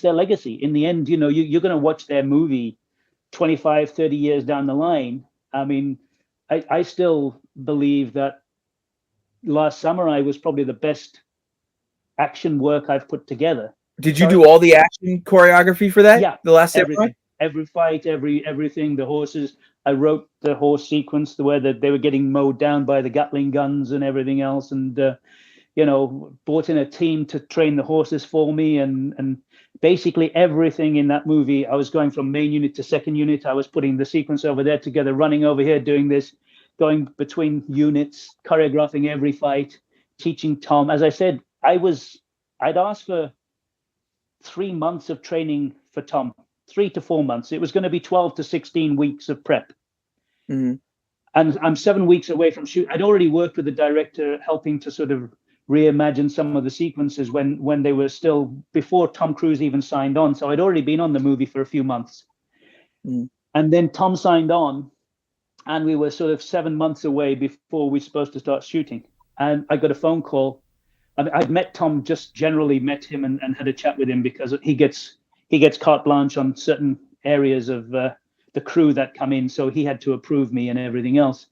their legacy. In the end, you're going to watch their movie 25, 30 years down the line. I mean, I still believe that Last Samurai was probably the best action work I've put together. Did you So do all the action choreography for that? yeah, The Last Samurai? everything, every fight, everything. The horses. I wrote the horse sequence, the way that they were getting mowed down by the Gatling guns and everything else, and brought in a team to train the horses for me, and basically everything in that movie. I was going from main unit to second unit. I was putting the sequence over there together, running over here, doing this, going between units, choreographing every fight, teaching Tom. As I said, I'd asked for 3 months of training for Tom, 3 to 4 months. It was going to be 12 to 16 weeks of prep. Mm-hmm. And I'm 7 weeks away from shoot. I'd already worked with the director, helping to sort of reimagine some of the sequences when they were still before Tom Cruise even signed on. So I'd already been on the movie for a few months. Mm-hmm. And then Tom signed on, and we were sort of 7 months away before we were supposed to start shooting. And I got a phone call. I mean, I'd met Tom, just generally met him and had a chat with him, because he gets carte blanche on certain areas of the crew that come in. So he had to approve me and everything else.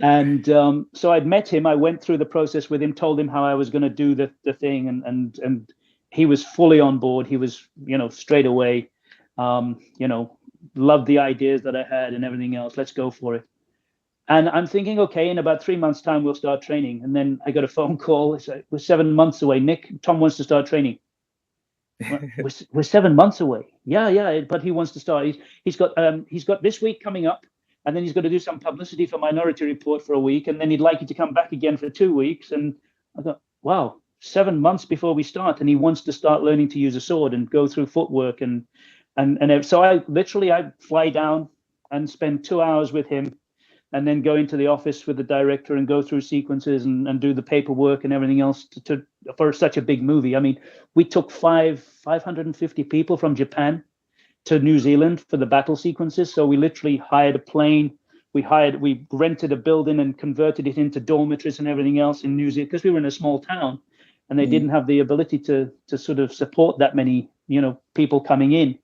And so I'd met him. I went through the process with him, told him how I was going to do the thing, and he was fully on board. He was, straight away, loved the ideas that I had and everything else. Let's go for it. And I'm thinking, okay, in about 3 months' time, we'll start training. And then I got a phone call. It's like, we're 7 months away. Nick, Tom wants to start training. We're 7 months away. Yeah, but he wants to start. He's got this week coming up, and then he's got to do some publicity for Minority Report for a week, and then he'd like you to come back again for 2 weeks. And I thought, wow, 7 months before we start, and he wants to start learning to use a sword and go through footwork and so I fly down and spend 2 hours with him, and then go into the office with the director and go through sequences and do the paperwork and everything else for such a big movie. I mean, we took 550 people from Japan to New Zealand for the battle sequences. So we literally hired a plane. We rented a building and converted it into dormitories and everything else in New Zealand, because we were in a small town, and they didn't have the ability to sort of support that many, people coming in.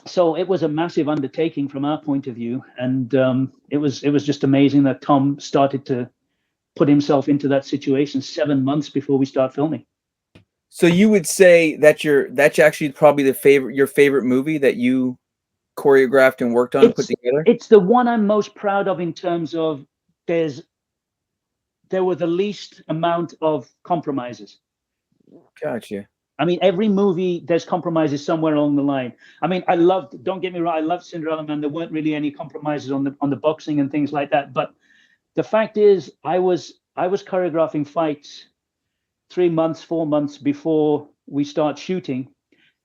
So it was a massive undertaking from our point of view, and it was just amazing that Tom started to put himself into that situation 7 months before we start filming. So you would say that that's actually probably your favorite movie that you choreographed and worked on and put together? It's the one I'm most proud of, in terms of there were the least amount of compromises. Gotcha. I mean, every movie, there's compromises somewhere along the line. I mean, don't get me wrong, I loved Cinderella Man. There weren't really any compromises on the boxing and things like that. But the fact is, I was choreographing fights 3 months, 4 months before we start shooting,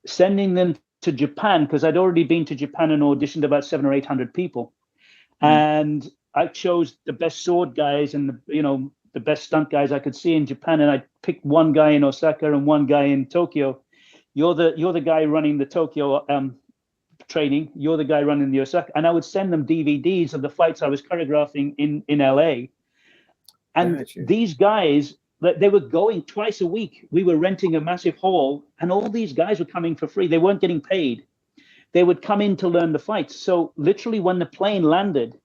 sending them to Japan, because I'd already been to Japan and auditioned about 700 or 800 people. And I chose the best sword guys and the best stunt guys I could see in Japan, and I picked one guy in Osaka and one guy in Tokyo. You're the guy running the Tokyo training. You're the guy running the Osaka, and I would send them DVDs of the fights I was choreographing in LA. And Gotcha. These guys, they were going twice a week. We were renting a massive hall, and all these guys were coming for free. They weren't getting paid. They would come in to learn the fights. So literally, when the plane landed,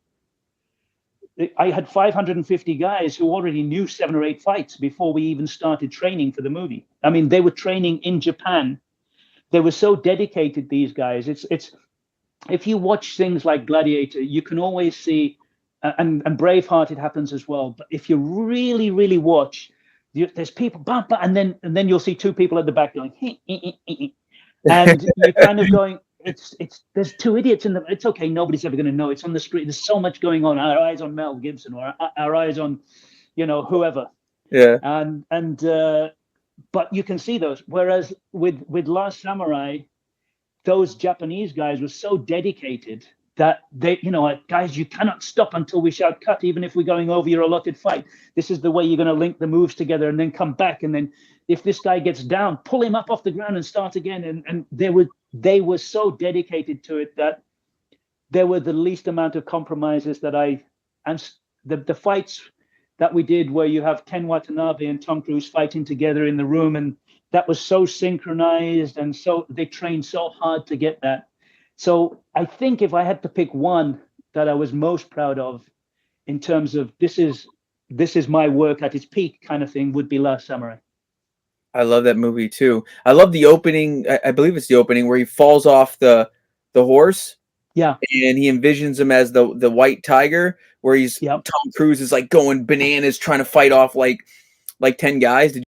I had 550 guys who already knew 7 or 8 fights before we even started training for the movie. I mean, they were training in Japan. They were so dedicated, these guys. It's if you watch things like Gladiator, you can always see, and Braveheart, it happens as well. But if you really, really watch, there's people, and then you'll see 2 people at the back going, and you're kind of going, there's 2 idiots in the. It's okay. Nobody's ever going to know. It's on the screen. There's so much going on. Our eyes on Mel Gibson, or our eyes on, whoever. Yeah. But you can see those. Whereas with Last Samurai, those Japanese guys were so dedicated that they, guys, you cannot stop until we shout cut, even if we're going over your allotted fight. This is the way you're going to link the moves together, and then come back, and then if this guy gets down, pull him up off the ground and start again. And they were so dedicated to it that there were the least amount of compromises and the fights that we did, where you have Ken Watanabe and Tom Cruise fighting together in the room, and that was so synchronized, and so they trained so hard to get that. So I think if I had to pick one that I was most proud of in terms of this is my work at its peak kind of thing, would be Last Samurai. I love that movie too. I love the opening. I believe it's the opening where he falls off the horse Yeah, and he envisions him as the white tiger, where he's yeah. Tom Cruise is like going bananas trying to fight off like 10 guys. Did